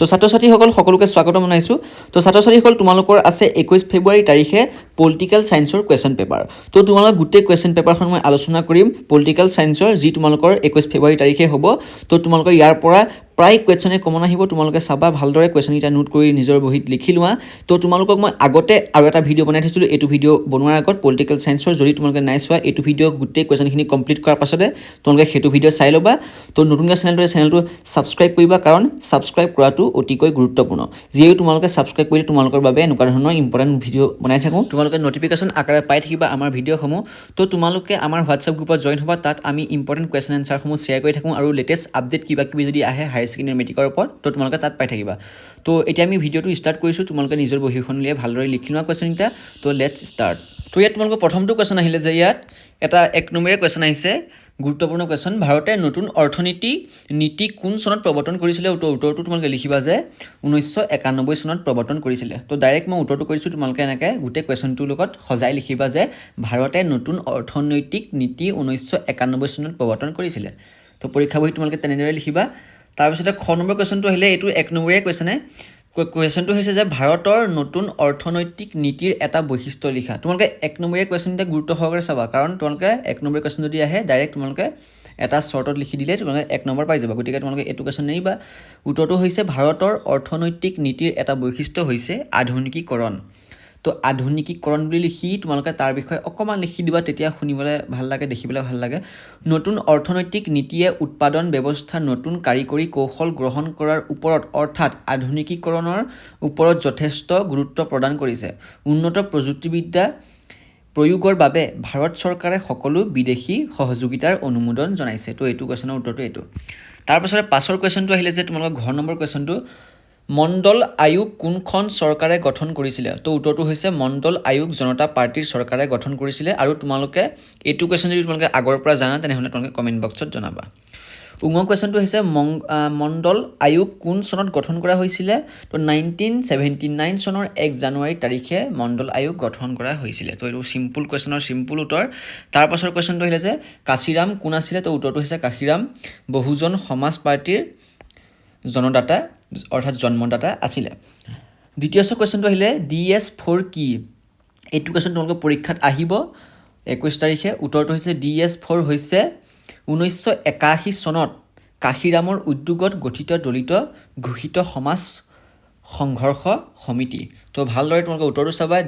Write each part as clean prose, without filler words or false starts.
তো ছাত্ৰ ছাত্ৰীসকল সকলোকে স্বাগতম জনাইছোঁ। তো ছাত্ৰ ছাত্ৰীসকল তোমালোকৰ আছে 21 ফেব্ৰুৱাৰী তাৰিখে পলিটিকেল সায়েন্সৰ কুৱেশ্যন পেপাৰ। তো তোমালোক গোটেই কুৱেশ্যন পেপাৰখন মই আলোচনা কৰিম পলিটিকেল সায়েন্সৰ, যি তোমালোকৰ 21 ফেব্ৰুৱাৰী তাৰিখে হ'ব। তো তোমালোকৰ ইয়াৰ পৰা প্ৰায় কুৱেশ্যনে কমন আহিব, তোমালোকে চাবা ভালদৰে কুৱেশ্যনকেইটা নোট কৰি নিজৰ বহীত লিখি লোৱা। তো তোমালোকক মই আগতে আৰু এটা ভিডিঅ' বনাই থৈছিলোঁ, এইটো ভিডিঅ' বনোৱাৰ আগত পলিটিকেল সায়েন্সৰ, যদি তোমালোকে নাই চোৱা এইটো ভিডিঅ' গোটেই কুৱেশ্যনখিনি কমপ্লিট কৰাৰ পাছতে তোমালোকে সেইটো ভিডিঅ' চাই ল'বা। তো নতুনকৈ চেনেলটো ছাবস্ক্ৰাইব কৰিবা, কাৰণ ছাবস্ক্ৰাইব কৰাটো অতিকৈ গুৰুত্বপূৰ্ণ। যিহেতু তোমালোকে ছাবস্ক্ৰাইব কৰিলে তোমালোকৰ বাবে এনেকুৱা ধৰণৰ ইম্পৰ্টেণ্ট ভিডিঅ' বনাই থাকোঁ, তোমালোকে নটিফিকেশ্যন আকাৰে পাই থাকিবা আমাৰ ভিডিঅ'সমূহ। তো তোমালোকে আমাৰ হোৱাটছআপ গ্ৰুপত জইন হ'বা, তাত আমি ইম্পৰ্টেণ্ট কুৱেশ্যন এনচাৰসমূহ শ্বেয়াৰ কৰি থাকোঁ, আৰু লেটেষ্ট আপডেট কিবা কিবি যদি আহে হায়াৰ ছেকেণ্ডেৰী মেট্ৰিকৰ ওপৰত, তো তোমালোকে তাত পাই থাকিবা। তো এতিয়া আমি ভিডিঅ'টো ষ্টাৰ্ট কৰিছোঁ, তোমালোকে নিজৰ বহীখন উলিয়াই ভালদৰে লিখি লোৱা কুৱেশ্যনকেইটা। তো লেটছ ষ্টাৰ্ট। তো ইয়াত তোমালোকৰ প্ৰথমটো কুৱেশ্যন আহিলে যে ইয়াত এটা 1 নম্বৰীয়া কুৱেশ্যন আহিছে, গুৰুত্বপূৰ্ণ কুৱেশ্যন। ভাৰতে নতুন অৰ্থনীতি নীতি কোন চনত প্ৰৱৰ্তন কৰিছিলে? উত্তৰটো তোমালোকে লিখিবা যে 1991 চনত প্ৰৱৰ্তন কৰিছিলে। তো ডাইৰেক্ট মই উত্তৰটো কৰিছোঁ, তোমালোকে এনেকৈ গোটেই কুৱেশ্যনটোৰ লগত সজাই লিখিবা যে ভাৰতে নতুন অৰ্থনৈতিক নীতি 1991 চনত প্ৰৱৰ্তন কৰিছিলে। তো পৰীক্ষা বহীত তোমালোকে তেনেদৰে লিখিবা। তাৰপিছতে খ নম্বৰ কুৱেশ্যনটো আহিলে, এইটো 1 নম্বৰীয়া কুৱেশ্যনে। কুৱেশ্যনটো হৈছে যে ভাৰতৰ নতুন অৰ্থনৈতিক নীতিৰ এটা বৈশিষ্ট্য লিখা। তোমালোকে 1 নম্বৰীয়া কুৱেশ্যনটা গুৰুত্ব সহকাৰে চাবা, কাৰণ তোমালোকে 1 নম্বৰীয়া কুৱেশ্যন যদি আহে ডাইৰেক্ট তোমালোকে এটা শ্বৰ্টত লিখি দিলে তোমালোকে 1 নম্বৰ পাই যাবা। গতিকে তোমালোকে এইটো কুৱেশ্যন নেৰিবা। উত্তৰটো হৈছে ভাৰতৰ অৰ্থনৈতিক নীতিৰ এটা বৈশিষ্ট্য হৈছে আধুনিকীকৰণ। তো আধুনিকীকৰণ বুলি লিখি তোমালোকে তাৰ বিষয়ে অকণমান লিখি দিবা, তেতিয়া শুনিবলৈ ভাল লাগে, দেখিবলৈ ভাল লাগে। নতুন অৰ্থনৈতিক নীতিয়ে উৎপাদন ব্যৱস্থা নতুন কাৰিকৰী কৌশল গ্ৰহণ কৰাৰ ওপৰত, অৰ্থাৎ আধুনিকীকৰণৰ ওপৰত যথেষ্ট গুৰুত্ব প্ৰদান কৰিছে। উন্নত প্ৰযুক্তিবিদ্যা প্ৰয়োগৰ বাবে ভাৰত চৰকাৰে সকলো বিদেশী সহযোগিতাৰ অনুমোদন জনাইছে। তো এইটো কুৱেশ্যনৰ উত্তৰটো এইটো। তাৰপাছতে 5ৰ কুৱেশ্যনটো আহিলে যে তোমালোকৰ ঘৰ নম্বৰ কুৱেশ্যনটো, মণ্ডল আয়োগ কোনখন চৰকাৰে গঠন কৰিছিলে? তো উত্তৰটো হৈছে মণ্ডল আয়োগ জনতা পাৰ্টীৰ চৰকাৰে গঠন কৰিছিলে। আৰু তোমালোকে এইটো কুৱেশ্যন যদি তোমালোকে আগৰ পৰা জানা তেনেহ'লে তোমালোকে কমেণ্ট বক্সত জনাবা। কুৱেশ্যনটো হৈছে মণ্ডল আয়োগ কোন চনত গঠন কৰা হৈছিলে? তো 1979 চনৰ 1 জানুৱাৰী তাৰিখে মণ্ডল আয়োগ গঠন কৰা হৈছিলে। তো এইটো চিম্পুল কুৱেশ্যনৰ চিম্পুল উত্তৰ। তাৰপাছৰ কুৱেশ্যনটো আহিলে যে কাশীৰাম কোন আছিলে? তো উত্তৰটো হৈছে কাশীৰাম বহুজন সমাজ পাৰ্টীৰ জনদাতা অৰ্থাৎ জন্মদাতা আছিলে। দ্বিতীয় কুৱেশ্যনটো আহিলে DS4 কি? এইটো কুৱেশ্যন তোমালোকৰ পৰীক্ষাত আহিব 21 তাৰিখে। উত্তৰটো হৈছে DS4 হৈছে 1981 চনত কাশীৰামৰ উদ্যোগত গঠিত দলিত ঘোষিত সমাজ সংঘৰ্ষ সমিতি। তো ভালদৰে তোমালোকে উত্তৰটো চাবা।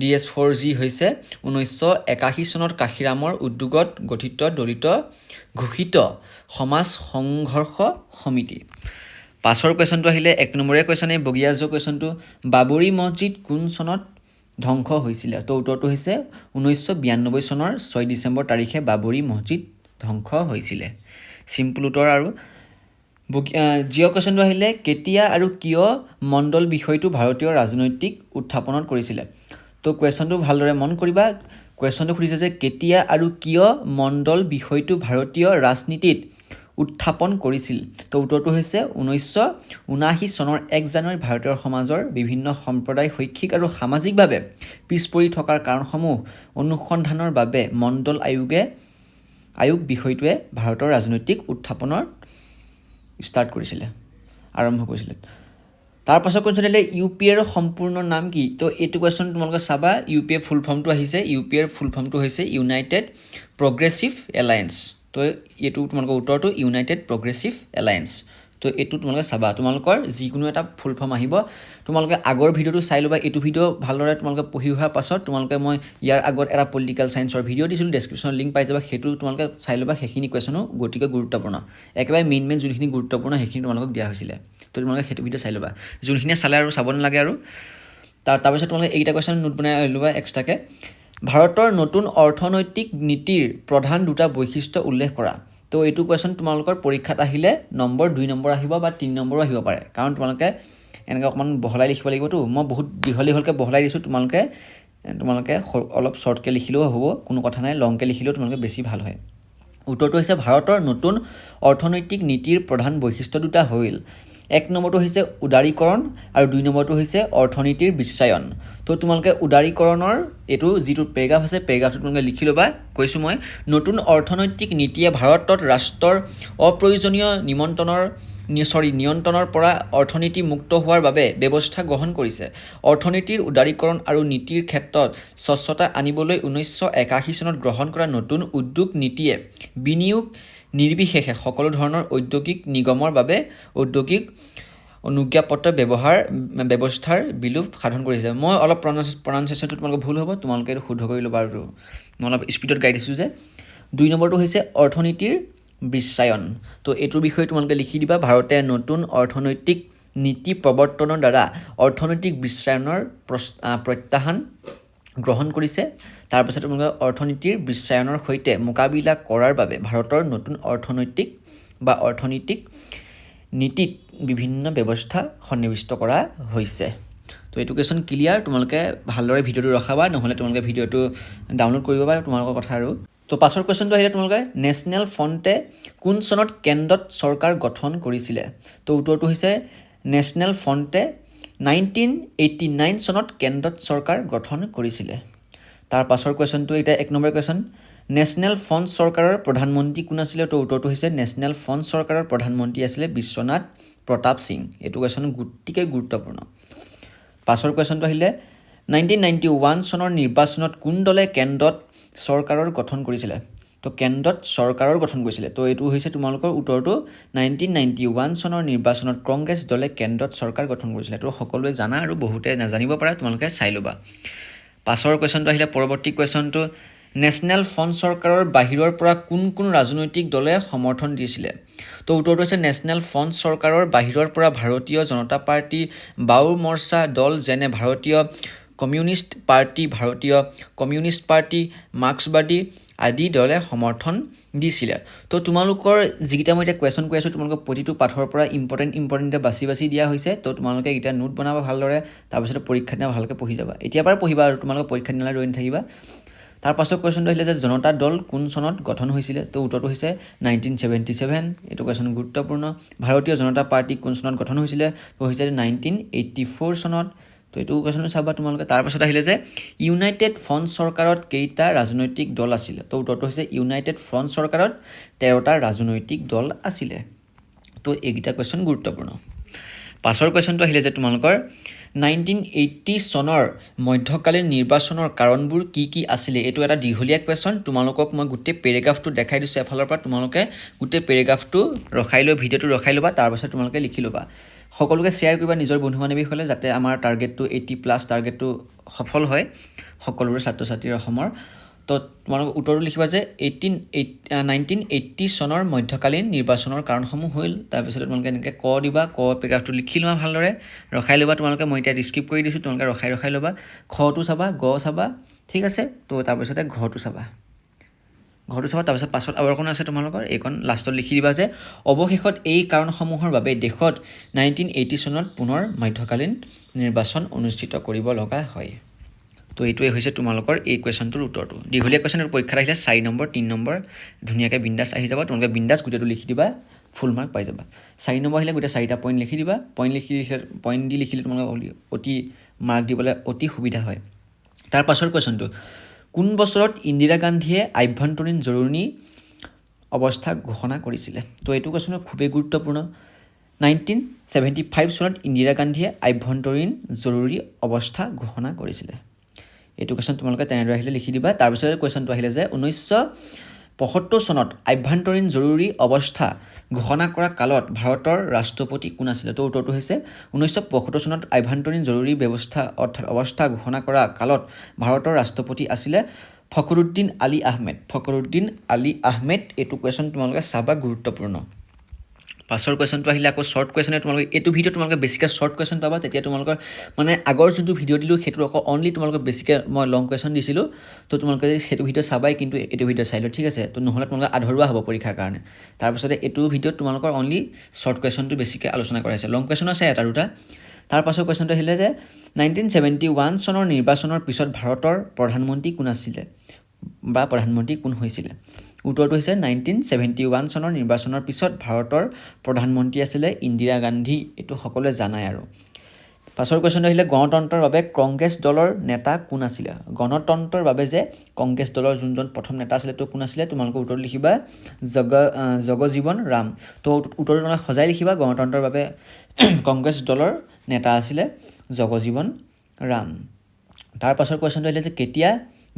DS4 যি হৈছে 1981 চনত কাশীৰামৰ উদ্যোগত গঠিত দলিত ঘোষিত সমাজ সংঘৰ্ষ সমিতি। 5ৰ কুৱেশ্যনটো আহিলে 1 নম্বৰীয়া কুৱেশ্যন, এই বগীয়া যোৱা কুৱেশ্যনটো, বাবৰি মছজিদ কোন চনত ধ্বংস হৈছিলে? তো উত্তৰটো হৈছে 1992 চনৰ 6 ডিচেম্বৰ তাৰিখে বাবৰি মছজিদ ধ্বংস হৈছিলে। চিম্পুল উত্তৰ। আৰু জিঅ' কুৱেশ্যনটো আহিলে কেতিয়া আৰু কিয় মণ্ডল বিষয়টো ভাৰতীয় ৰাজনৈতিক উত্থাপনত কৰিছিলে? তো কুৱেশ্যনটো ভালদৰে মন কৰিবা। কুৱেশ্যনটো সুধিছে যে কেতিয়া আৰু কিয় মণ্ডল বিষয়টো ভাৰতীয় ৰাজনীতিত উত্থাপন কৰিছিল? তো উত্তৰটো হৈছে 1979 চনৰ 1 জানুৱাৰী ভাৰতীয় সমাজৰ বিভিন্ন সম্প্ৰদায় শৈক্ষিক আৰু সামাজিকভাৱে পিছ পৰি থকাৰ কাৰণসমূহ অনুসন্ধানৰ বাবে মণ্ডল আয়োগ বিষয়টোৱে ভাৰতৰ ৰাজনৈতিক উত্থাপনৰ আৰম্ভ কৰিছিলে। তাৰপাছত কুৱেশ্যন আহিলে UPAৰ সম্পূৰ্ণ নাম কি? তো এইটো কুৱেশ্যন তোমালোকে চাবা। UPA ফুল ফৰ্মটো আহিছে, UPAৰ ফুল ফৰ্মটো হৈছে ইউনাইটেড প্ৰগ্ৰেছিভ এলায়েন্স। তো এইটো তোমালোকৰ উত্তৰটো ইউনাইটেড প্ৰগ্ৰেছিভ এলায়েন্স। তো এইটো তোমালোকে চাবা, তোমালোকৰ যিকোনো এটা ফুল ফৰ্ম আহিব। তোমালোকে আগৰ ভিডিঅ'টো চাই ল'বা। এইটো ভিডিঅ' ভালদৰে তোমালোকে পঢ়ি অহাৰ পাছত তোমালোকে মই ইয়াৰ আগত এটা পলিটিকেল ছায়েন্সৰ ভিডিঅ' দিছিলোঁ, ডেছক্ৰিপশ্যনত লিংক পাই যাবা, সেইটো তোমালোকে চাই ল'বা। সেইখিনি কুৱেশ্যনো গতিকে গুৰুত্বপূৰ্ণ, একেবাৰে মেইন যোনখিনি গুৰুত্বপূৰ্ণ সেইখিনি তোমালোকক দিয়া হৈছিলে। তো তোমালোকে সেইটো ভিডিঅ' চাই ল'বা, যোনখিনিয়ে চালে আৰু চাব নালাগে। আৰু তাৰপিছত তোমালোকে এইকেইটা কুৱেশ্যন নোট বনাই ল'বা এক্সট্ৰাকৈ। ভাৰতৰ নতুন অৰ্থনৈতিক নীতিৰ প্ৰধান দুটা বৈশিষ্ট্য উল্লেখ কৰা। তো এইটো কুৱেশ্যন তোমালোকৰ পৰীক্ষাত আহিলে 2 নম্বৰ আহিব বা 3 নম্বৰো আহিব পাৰে, কাৰণ তোমালোকে এনেকৈ অকণমান বহলাই লিখিব লাগিবতো। মই বহুত দীঘলকৈ বহলাই দিছোঁ, তোমালোকে অলপ শ্বৰ্টকৈ লিখিলেও হ'ব, কোনো কথা নাই, লংকৈ লিখিলেও তোমালোকে বেছি ভাল হয়। উত্তৰটো হৈছে ভাৰতৰ নতুন অৰ্থনৈতিক নীতিৰ প্ৰধান বৈশিষ্ট্য দুটা হ'ল, 1 নম্বৰটো হৈছে উদাৰীকৰণ আৰু 2 নম্বৰটো হৈছে অৰ্থনীতিৰ বিশ্বায়ন। তো তোমালোকে উদাৰীকৰণৰ এইটো যিটো পেৰাগ্ৰাফ আছে, পেৰাগ্ৰাফটো তোমালোকে লিখি ল'বা। কৈছোঁ মই, নতুন অৰ্থনৈতিক নীতিয়ে ভাৰতত ৰাষ্ট্ৰৰ অপ্ৰয়োজনীয় নিমন্ত্ৰণৰ নিয়ন্ত্ৰণৰ পৰা অৰ্থনীতি মুক্ত হোৱাৰ বাবে ব্যৱস্থা গ্ৰহণ কৰিছে। অৰ্থনীতিৰ উদাৰীকৰণ আৰু নীতিৰ ক্ষেত্ৰত স্বচ্ছতা আনিবলৈ 1981 চনত গ্ৰহণ কৰা নতুন উদ্যোগ নীতিয়ে বিনিয়োগ নিৰ্বিশেষে সকলো ধৰণৰ ঔদ্যোগিক নিগমৰ বাবে ঔদ্যোগিক অনুজ্ঞাপত্ৰ ব্যৱস্থাৰ বিলোপ সাধন কৰিছে। মই অলপ প্ৰনাউন্সিয়েশ্যনটো তোমালোকৰ ভুল হ'ব, তোমালোকে এইটো শুদ্ধ কৰি ল'বা। আৰু মই অলপ স্পীডত গাই দিছোঁ যে 2 নম্বৰটো হৈছে অৰ্থনীতিৰ বিশ্বায়ন। তো এইটোৰ বিষয়ে তোমালোকে লিখি দিবা। ভাৰতে নতুন অৰ্থনৈতিক নীতি প্ৰৱৰ্তনৰ দ্বাৰা অৰ্থনৈতিক বিশ্বায়নৰ প্ৰত্যাহ্বান গ্ৰহণ কৰিছে। তাৰপিছত তোমালোকে অৰ্থনীতিৰ বিশ্বায়নৰ সৈতে মোকাবিলা কৰাৰ বাবে ভাৰতৰ নতুন অৰ্থনৈতিক নীতিত বিভিন্ন ব্যৱস্থা সন্নিৱিষ্ট কৰা হৈছে। তো এইটো কুৱেশ্যন ক্লিয়াৰ। তোমালোকে ভালদৰে ভিডিঅ'টো ৰখাবা, নহ'লে তোমালোকে ভিডিঅ'টো ডাউনলোড কৰিব বা তোমালোকৰ কথা আৰু। তো পাছৰ কুৱেশ্যনটো আহিলে তোমালোকে নেশ্যনেল ফ্ৰণ্টে কোন চনত কেন্দ্ৰত চৰকাৰ গঠন কৰিছিলে? তো উত্তৰটো হৈছে নেশ্যনেল ফ্ৰণ্টে 1989 চনত কেন্দ্ৰত চৰকাৰ গঠন কৰিছিলে। তাৰ পাছৰ কুৱেশ্যনটো এতিয়া 1 নম্বৰ কুৱেশ্যন, নেশ্যনেল ফ্ৰণ্ট চৰকাৰৰ প্ৰধানমন্ত্ৰী কোন আছিলে? তো উত্তৰটো হৈছে নেশ্যনেল ফ্ৰণ্ট চৰকাৰৰ প্ৰধানমন্ত্ৰী আছিলে বিশ্বনাথ প্ৰতাপ সিং। এইটো কুৱেশ্যন গতিকে গুৰুত্বপূৰ্ণ। পাছৰ কুৱেশ্যনটো আহিলে 1991 চনৰ নিৰ্বাচনত কোন দলে কেন্দ্ৰত চৰকাৰৰ গঠন কৰিছিলে? তো কেন্দ্ৰত চৰকাৰৰ গঠন কৰিছিলে। তো এইটো হৈছে তোমালোকৰ উত্তৰটো 1991 চনৰ নিৰ্বাচনত কংগ্ৰেছ দলে কেন্দ্ৰত চৰকাৰ গঠন কৰিছিলে। তো সকলোৱে জানা আৰু বহুতে নাজানিব পাৰা, তোমালোকে চাই ল'বা। পাছৰ কুৱেশ্যনটো আহিলে পৰৱৰ্তী কুৱেশ্যনটো, নেশ্যনেল ফ্ৰণ্ট চৰকাৰৰ বাহিৰৰ পৰা কোন কোন ৰাজনৈতিক দলে সমৰ্থন দিছিলে? তো উত্তৰটো হৈছে নেশ্যনেল ফ্ৰণ্ট চৰকাৰৰ বাহিৰৰ পৰা ভাৰতীয় জনতা পাৰ্টি, বাও মৰ্চা দল যেনে ভাৰতীয় কমিউনিষ্ট পাৰ্টি, মাৰ্ক্সবাদী আদি দলে সমৰ্থন দিছিলে। তো তোমালোকৰ যিকেইটা মই এতিয়া কুৱেশ্যন কৈ আছোঁ, তোমালোকৰ প্ৰতিটো পাঠৰ পৰা ইম্পৰ্টেণ্ট বাছি দিয়া হৈছে। তো তোমালোকে এতিয়া নোট বনাবা ভালদৰে, তাৰপিছত পৰীক্ষা দিনা ভালকৈ পঢ়ি যাবা। এতিয়াৰ পৰা পঢ়িবা আৰু তোমালোকে পৰীক্ষা দিনালৈ ৰৈ নাথাকিবা। তাৰ পাছৰ কুৱেশ্যনটো আহিলে যে জনতা দল কোন চনত গঠন হৈছিলে? তো উত্তৰটো হৈছে 1977। এইটো কুৱেশ্যন গুৰুত্বপূৰ্ণ। ভাৰতীয় জনতা পাৰ্টি কোন চনত গঠন হৈছিলে? তো হৈছে 1984 চনত। তো এইটো কুৱেশ্যন চাবা তোমালোকে। তাৰপাছত আহিলে যে ইউনাইটেড ফ্ৰণ্ট চৰকাৰত কেইটা ৰাজনৈতিক দল আছিলে? তো উত্তৰটো হৈছে ইউনাইটেড ফ্ৰণ্ট চৰকাৰত 13টা ৰাজনৈতিক দল আছিলে। তো এইকেইটা কুৱেশ্যন গুৰুত্বপূৰ্ণ। পাছৰ কুৱেশ্যনটো আহিলে যে তোমালোকৰ 1980 চনৰ মধ্যকালীন নিৰ্বাচনৰ কাৰণবোৰ কি কি আছিলে? এইটো এটা দীঘলীয়া কুৱেশ্যন। তোমালোকক মই গোটেই পেৰেগ্ৰাফটো দেখাই দিছোঁ এফালৰ পৰা, তোমালোকে গোটেই পেৰেগ্ৰাফটো ভিডিঅ'টো ৰখাই ল'বা, তাৰপাছত তোমালোকে লিখি ল'বা। সকলোকে শ্বেয়াৰ কৰিবা নিজৰ বন্ধু বান্ধৱীসকলে, যাতে আমাৰ টাৰ্গেটটো 80+ টাৰ্গেটটো সফল হয় সকলোৰে ছাত্ৰ ছাত্ৰীৰ অসমৰ। তো তোমালোকে উত্তৰটো লিখিবা যে 1980 চনৰ মধ্যকালীন নিৰ্বাচনৰ কাৰণসমূহ হ'ল। তাৰপিছত তোমালোকে এনেকৈ দিবা, পেৰেগ্ৰাফটো লিখি লোৱা ভালদৰে, ৰখাই ল'বা। তোমালোকে মই এতিয়া ডিছক্ৰিপ্ট কৰি দিছোঁ, তোমালোকে ৰখাই ল'বা। খটো চাবা, চাবা, ঠিক আছে। তো তাৰপিছতে ঘটো চাবা, তাৰপিছত পাছত আৰু এখন আছে তোমালোকৰ, এইখন লাষ্টত লিখি দিবা যে অৱশেষত এই কাৰণসমূহৰ বাবে দেশত 1980 চনত পুনৰ মধ্যকালীন নিৰ্বাচন অনুষ্ঠিত কৰিব লগা হয়। তো এইটোৱে হৈছে তোমালোকৰ এই কুৱেশ্যনটোৰ উত্তৰটো। দীঘলীয়া কুৱেশ্যনৰ পৰীক্ষাত আহিলে 4 নম্বৰ 3 নম্বৰ ধুনীয়াকৈ বিন্দাছ আহি যাব। তোমালোকে বিন্দাছ গোটেইটো লিখি দিবা, ফুল মাৰ্ক পাই যাবা। 4 নম্বৰ আহিলে গোটেই 4টা পইণ্ট লিখি দিবা। পইণ্ট দি লিখিলে তোমালোকে অতি মাৰ্ক দিবলৈ অতি সুবিধা হয়। তাৰ পাছৰ কুৱেশ্যনটো, কোন বছৰত ইন্দিৰা গান্ধীয়ে আভ্যন্তৰীণ জৰুৰী অৱস্থা ঘোষণা কৰিছিলে? তো এইটো কুৱেশ্যন খুবেই গুৰুত্বপূৰ্ণ। 1975 চনত ইন্দিৰা গান্ধীয়ে আভ্যন্তৰীণ জৰুৰী অৱস্থা ঘোষণা কৰিছিলে। এইটো কুৱেশ্যন তোমালোকে তেনেদৰে আহিলে লিখি দিবা। তাৰপিছত কুৱেশ্যনটো আহিলে যে 1975 চনত আভ্যন্তৰীণ জৰুৰী অৱস্থা ঘোষণা কৰা কালত ভাৰতৰ ৰাষ্ট্ৰপতি কোন আছিলে? তো উত্তৰটো হৈছে 1975 চনত আভ্যন্তৰীণ জৰুৰী অৱস্থা ঘোষণা কৰা কালত ভাৰতৰ ৰাষ্ট্ৰপতি আছিলে ফখৰুদ্দিন আলী আহমেদ। এইটো কুৱেশ্যন তোমালোকে চাবা, গুৰুত্বপূৰ্ণ। পাছৰ কুৱেশ্যনটো আহিলে আকৌ শ্বৰ্ট কুৱেশ্যনে তোমালোকে এইটো ভিডিঅ' তোমালোকে বেছিকৈ শ্বৰ্ট কুৱেশ্যন পাবা। তেতিয়া তোমালোকৰ মানে আগৰ যোনটো ভিডিঅ' দিলোঁ সেইটো আকৌ অনলি তোমালোকে বেছিকৈ মই লং কুৱেশ্যন দিছিলোঁ। তো তোমালোকে সেইটো ভিডিঅ' চাবাই, কিন্তু এইটো ভিডিঅ' চাই লোৱা, ঠিক আছে। তো নহ'লে তোমালোকে আধৰুৱা হ'ব পৰীক্ষাৰ কাৰণে। তাৰপিছতে এইটো ভিডিঅ'ত তোমালোকৰ অনলি শ্বৰ্ট কুৱেশ্যনটো বেছিকৈ আলোচনা কৰা হৈছে, লং কুৱেশ্যন আছে এটা দুটা। তাৰ পাছৰ কুৱেশ্যনটো আহিলে যে 1971 চনৰ নিৰ্বাচনৰ পিছত ভাৰতৰ প্ৰধানমন্ত্ৰী কোন আছিলে বা প্ৰধানমন্ত্ৰী কোন হৈছিলে? উত্তৰটো হৈছে 1971 চনৰ নিৰ্বাচনৰ পিছত ভাৰতৰ প্ৰধানমন্ত্ৰী আছিলে ইন্দিৰা গান্ধী। এইটো সকলোৱে জানাই আৰু। পাছৰ কুৱেশ্যনটো আহিলে গণতন্ত্ৰৰ বাবে কংগ্ৰেছ দলৰ নেতা কোন আছিলে গণতন্ত্ৰৰ বাবে যে কংগ্ৰেছ দলৰ যোনজন প্ৰথম নেতা আছিলে তো কোন আছিলে তোমালোকে উত্তৰ লিখিবা জগজীৱন ৰাম তো উত্তৰটো তোমালোকে সজাই লিখিবা গণতন্ত্ৰৰ বাবে কংগ্ৰেছ দলৰ নেতা আছিলে জগজীৱন ৰাম তাৰ পাছৰ কুৱেশ্যনটো আহিলে যে কেতিয়া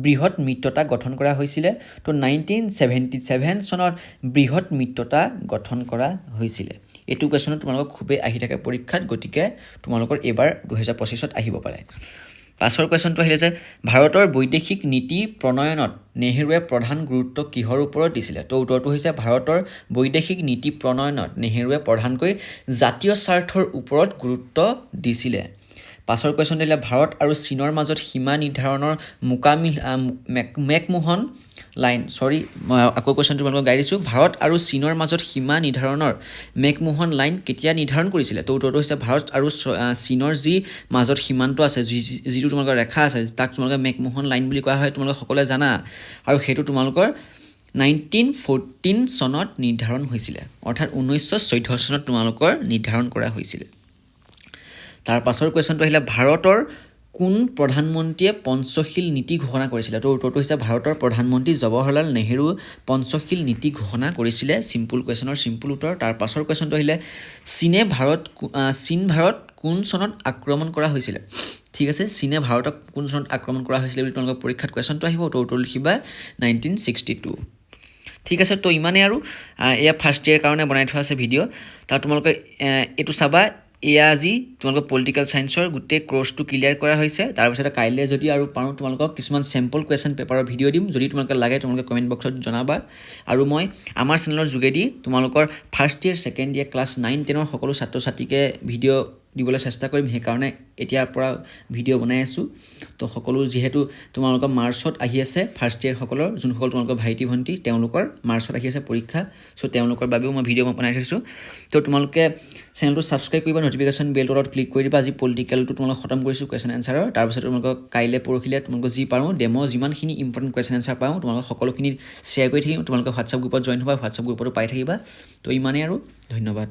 বৃহৎ মিত্ৰতা গঠন কৰা হৈছিলে তো 1977 চনত বৃহৎ মিত্ৰতা গঠন কৰা হৈছিলে এইটো কুৱেশ্যনত তোমালোকক খুবেই আহি থাকে পৰীক্ষাত গতিকে তোমালোকৰ এবাৰ 2025ত আহিব পাৰে পাছৰ কুৱেশ্যনটো আহিলে যে ভাৰতৰ বৈদেশিক নীতি প্ৰণয়নত নেহৰুৱে প্ৰধান গুৰুত্ব কিহৰ ওপৰত দিছিলে তো উত্তৰটো হৈছে ভাৰতৰ বৈদেশিক নীতি প্ৰণয়নত নেহৰুৱে প্ৰধানকৈ জাতীয় স্বাৰ্থৰ ওপৰত গুৰুত্ব দিছিলে পাছৰ কুৱেশ্যনটো আহিলে ভাৰত আৰু চীনৰ মাজত সীমা নিৰ্ধাৰণৰ মেকমোহন লাইন আকৌ কুৱেশ্যনটো তোমালোকক গাই দিছোঁ ভাৰত আৰু চীনৰ মাজত সীমা নিৰ্ধাৰণৰ মেকমোহন লাইন কেতিয়া নিৰ্ধাৰণ কৰিছিলে তো উত্তৰটো হৈছে ভাৰত আৰু চীনৰ যি মাজত সীমান্ত আছে যিটো তোমালোকৰ ৰেখা আছে তাক তোমালোকে মেকমোহন লাইন বুলি কোৱা হয় তোমালোকে সকলোৱে জানা আৰু সেইটো তোমালোকৰ 1914 চনত নিৰ্ধাৰণ হৈছিলে অৰ্থাৎ 1914 চনত তোমালোকৰ নিৰ্ধাৰণ কৰা হৈছিলে তাৰ পাছৰ কুৱেশ্যনটো আহিলে ভাৰতৰ কোন প্ৰধানমন্ত্ৰীয়ে পঞ্চশীল নীতি ঘোষণা কৰিছিলে তো উত্তৰটো হৈছে ভাৰতৰ প্ৰধানমন্ত্ৰী জৱাহৰলাল নেহৰু পঞ্চশীল নীতি ঘোষণা কৰিছিলে চিম্পুল কুৱেশ্যনৰ চিম্পুল উত্তৰ তাৰ পাছৰ কুৱেশ্যনটো আহিলে চীন ভাৰত কোন চনত আক্ৰমণ কৰা হৈছিলে ঠিক আছে চীনে ভাৰতক কোন চনত আক্ৰমণ কৰা হৈছিলে বুলি তোমালোকৰ পৰীক্ষাত কুৱেশ্যনটো আহিব তো উত্তৰ লিখিবা 1962 ঠিক আছে তো ইমানেই আৰু এয়া ফাৰ্ষ্ট ইয়েৰ কাৰণে বনাই থোৱা আছে ভিডিঅ' তাৰ তোমালোকে এইটো চাবা এয়া আজি তোমালোকৰ পলিটিকেল সায়েন্সৰ গোটেই কোৰ্সটো ক্লিয়াৰ কৰা হৈছে তাৰপিছত কাইলৈ যদি আৰু পাৰোঁ তোমালোকক কিছুমান চেম্পল কুৱেশ্যন পেপাৰৰ ভিডিঅ' দিম যদি তোমালোকে লাগে তোমালোকে কমেণ্ট বক্সত জনাবা আৰু মই আমাৰ চেনেলৰ যোগেদি তোমালোকৰ first year second year class 9-10ৰ সকলো ছাত্ৰ ছাত্ৰীকে ভিডিঅ' দিবলৈ চেষ্টা কৰিম সেইকাৰণে এতিয়াৰ পৰা ভিডিঅ' বনাই আছোঁ তো সকলো যিহেতু তোমালোকৰ মাৰ্চত আহি আছে ফাৰ্ষ্ট ইয়েৰ সকলৰ যোনসকল তোমালোকৰ ভাইটি ভণ্টি তেওঁলোকৰ মাৰ্চত আহি আছে পৰীক্ষা চ' তেওঁলোকৰ বাবেও মই ভিডিঅ' বনাই থৈছোঁ তো তোমালোকে চেনেলটো ছাবস্ক্ৰাইব কৰিবা নটিফিকেশ্যন বেলটোত ক্লিক কৰি দিবা আজি পলিটিকেলটো তোমালোক খতম কৰিছোঁ কুৱেশ্যন এনচাৰৰ তাৰপিছত তোমালোকক কাইলৈ পৰহিলৈ তোমালোকক যি পাৰোঁ ডেমো যিমানখিনি ইম্পৰ্টেণ্ট কুৱেশ্যন এনচাৰ পাওঁ তোমালোকক সকলোখিনি শ্বেয়াৰ কৰি থাকিম তোমালোকে হোৱাটছআপ গ্ৰুপত জইন হ'বা হোৱাটছআপ গ্ৰুপতো পাই থাকিবা তো ইমানেই আৰু ধন্যবাদ